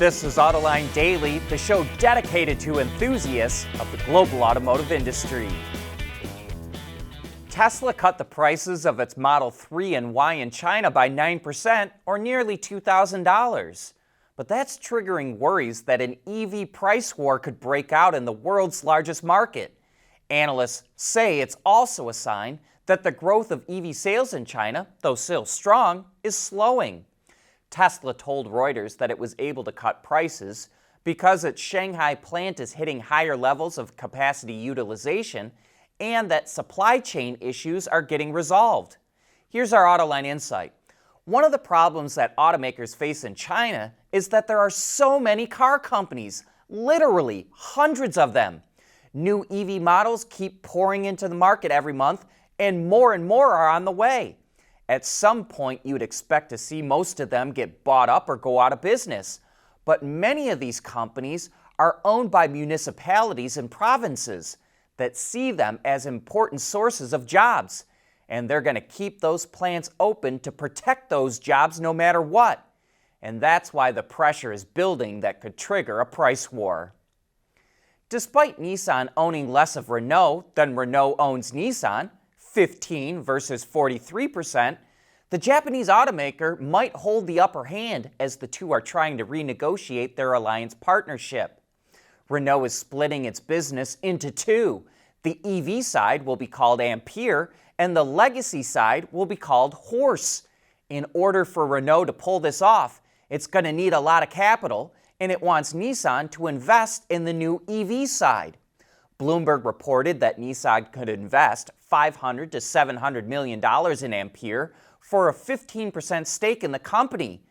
This is Autoline Daily, the show dedicated to enthusiasts of the global automotive industry. Tesla cut the prices of its Model 3 and Y in China by 9%, or nearly $2,000. But that's triggering worries that an EV price war could break out in the world's largest market. Analysts say it's also a sign that the growth of EV sales in China, though still strong, is slowing. Tesla told Reuters that it was able to cut prices because its Shanghai plant is hitting higher levels of capacity utilization and that supply chain issues are getting resolved. Here's our Autoline insight. One of the problems that automakers face in China is that there are so many car companies, literally hundreds of them. New EV models keep pouring into the market every month, and more are on the way. At some point, you'd expect to see most of them get bought up or go out of business. But many of these companies are owned by municipalities and provinces that see them as important sources of jobs. And they're going to keep those plants open to protect those jobs no matter what. And that's why the pressure is building that could trigger a price war. Despite Nissan owning less of Renault than Renault owns Nissan, 15 versus 43%, the Japanese automaker might hold the upper hand as the two are trying to renegotiate their alliance partnership. Renault is splitting its business into two. The EV side will be called Ampere, and the legacy side will be called Horse. In order for Renault to pull this off, it's going to need a lot of capital, and it wants Nissan to invest in the new EV side. Bloomberg reported that Nissan could invest $500 to $700 million in Ampere for a 15% stake in the company.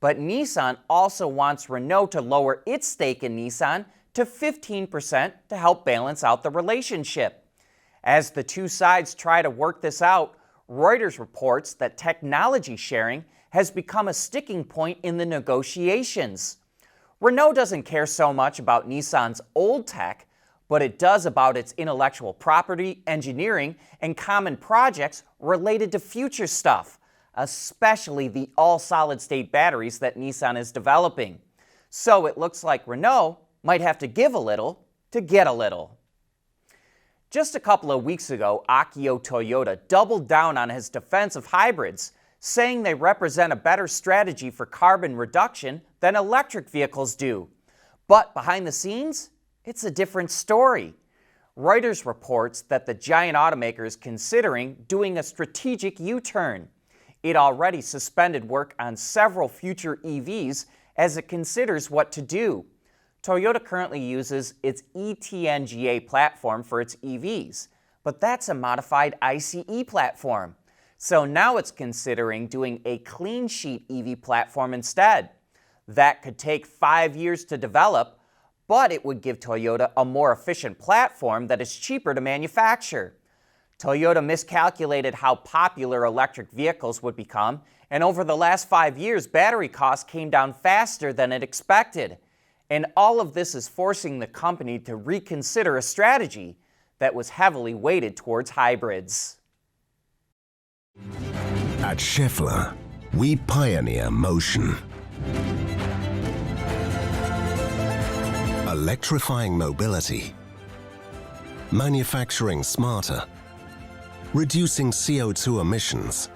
But Nissan also wants Renault to lower its stake in Nissan to 15% to help balance out the relationship. As the two sides try to work this out, Reuters reports that technology sharing has become a sticking point in the negotiations. Renault doesn't care so much about Nissan's old tech, but it does about its intellectual property, engineering, and common projects related to future stuff, especially the all-solid-state batteries that Nissan is developing. So it looks like Renault might have to give a little to get a little. Just a couple of weeks ago, Akio Toyota doubled down on his defense of hybrids, saying they represent a better strategy for carbon reduction than electric vehicles do. But behind the scenes, it's a different story. Reuters reports that the giant automaker is considering doing a strategic U-turn. It already suspended work on several future EVs as it considers what to do. Toyota currently uses its e-TNGA platform for its EVs, but that's a modified ICE platform. So now it's considering doing a clean sheet EV platform instead. That could take 5 years to develop, but it would give Toyota a more efficient platform that is cheaper to manufacture. Toyota miscalculated how popular electric vehicles would become, and over the last 5 years, battery costs came down faster than it expected. And all of this is forcing the company to reconsider a strategy that was heavily weighted towards hybrids. At Schaeffler, we pioneer motion. Electrifying mobility, manufacturing smarter, reducing CO2 emissions,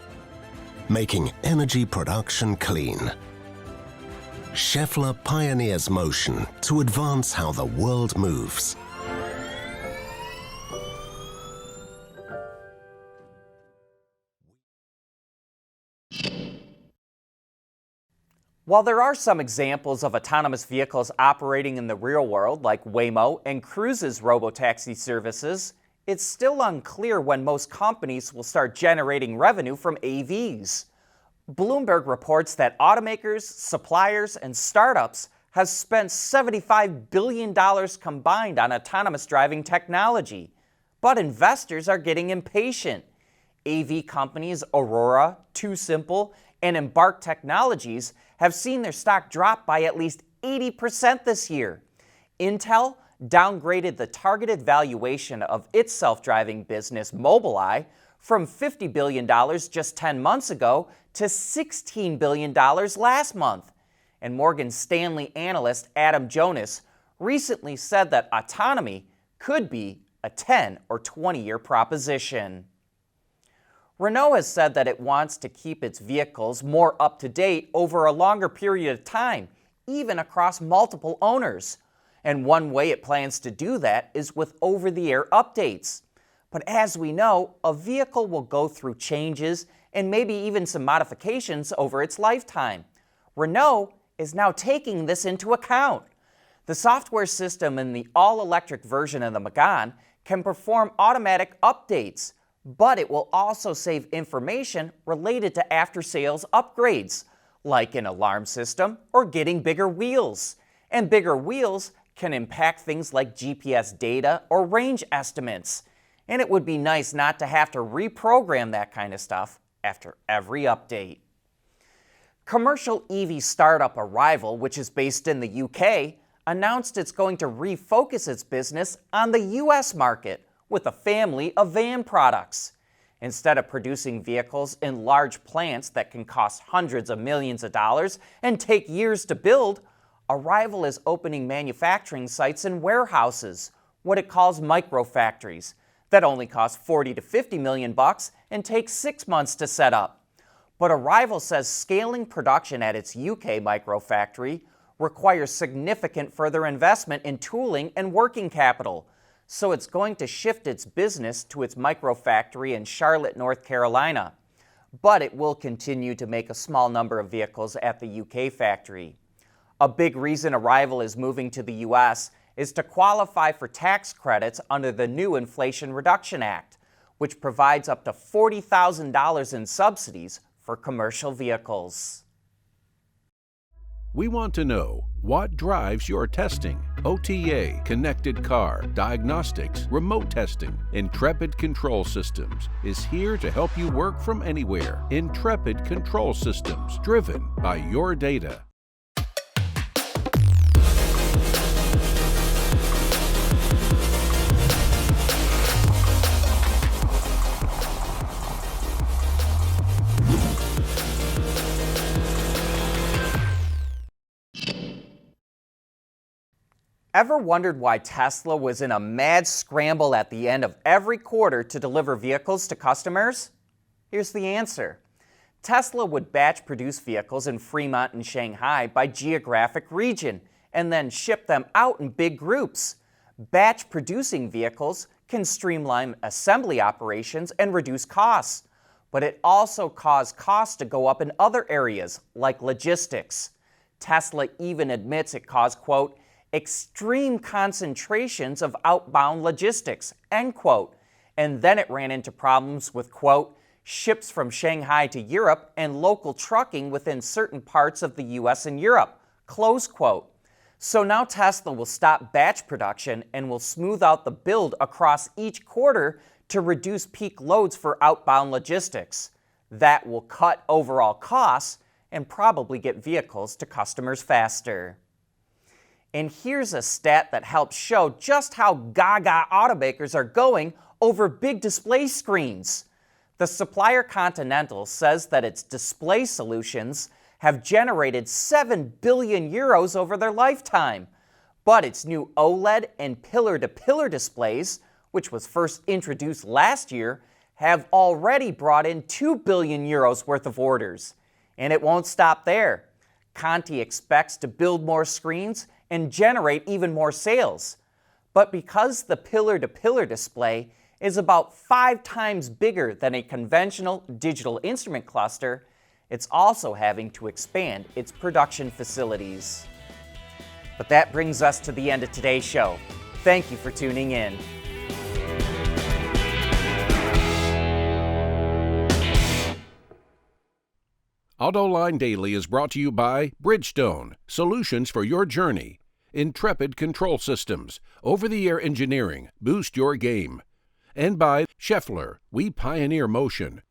making energy production clean. Schaeffler pioneers motion to advance how the world moves. While there are some examples of autonomous vehicles operating in the real world, like Waymo and Cruise's robotaxi services, it's still unclear when most companies will start generating revenue from AVs. Bloomberg reports that automakers, suppliers, and startups have spent $75 billion combined on autonomous driving technology. But investors are getting impatient. AV companies Aurora, Too Simple, and Embark Technologies have seen their stock drop by at least 80% this year. Intel downgraded the targeted valuation of its self-driving business Mobileye from $50 billion just 10 months ago to $16 billion last month. and Morgan Stanley analyst Adam Jonas recently said that autonomy could be a 10 or 20-year proposition. Renault has said that it wants to keep its vehicles more up-to-date over a longer period of time, even across multiple owners. And one way it plans to do that is with over-the-air updates. But as we know, a vehicle will go through changes and maybe even some modifications over its lifetime. Renault is now taking this into account. The software system in the all-electric version of the Megane can perform automatic updates, but it will also save information related to after-sales upgrades, like an alarm system or getting bigger wheels. And bigger wheels can impact things like GPS data or range estimates. And it would be nice not to have to reprogram that kind of stuff after every update. Commercial EV startup Arrival, which is based in the UK, announced it's going to refocus its business on the US market with a family of van products. Instead of producing vehicles in large plants that can cost hundreds of millions of dollars and take years to build, Arrival is opening manufacturing sites in warehouses, what it calls microfactories, that only cost 40 to 50 million bucks and take 6 months to set up. But Arrival says scaling production at its UK microfactory requires significant further investment in tooling and working capital, so it's going to shift its business to its microfactory in Charlotte, North Carolina. But it will continue to make a small number of vehicles at the UK factory. A big reason Arrival is moving to the US is to qualify for tax credits under the new Inflation Reduction Act, which provides up to $40,000 in subsidies for commercial vehicles. We want to know what drives your testing. OTA, connected car, diagnostics, remote testing. Intrepid Control Systems is here to help you work from anywhere. Intrepid Control Systems, driven by your data. Ever wondered why Tesla was in a mad scramble at the end of every quarter to deliver vehicles to customers? Here's the answer. Tesla would batch produce vehicles in Fremont and Shanghai by geographic region and then ship them out in big groups. Batch producing vehicles can streamline assembly operations and reduce costs, but it also caused costs to go up in other areas like logistics. Tesla even admits it caused, quote, extreme concentrations of outbound logistics, end quote. And then it ran into problems with, quote, ships from Shanghai to Europe and local trucking within certain parts of the US and Europe, close quote. So now Tesla will stop batch production and will smooth out the build across each quarter to reduce peak loads for outbound logistics. That will cut overall costs and probably get vehicles to customers faster. And here's a stat that helps show just how gaga automakers are going over big display screens. The supplier Continental says that its display solutions have generated 7 billion euros over their lifetime. But its new OLED and pillar-to-pillar displays, which was first introduced last year, have already brought in 2 billion euros worth of orders. And it won't stop there. Conti expects to build more screens and generate even more sales. But because the pillar-to-pillar display is about 5 times bigger than a conventional digital instrument cluster, it's also having to expand its production facilities. But that brings us to the end of today's show. Thank you for tuning in. Autoline Daily is brought to you by Bridgestone, solutions for your journey. Intrepid Control Systems, over-the-air engineering, boost your game. And by Scheffler, we pioneer motion.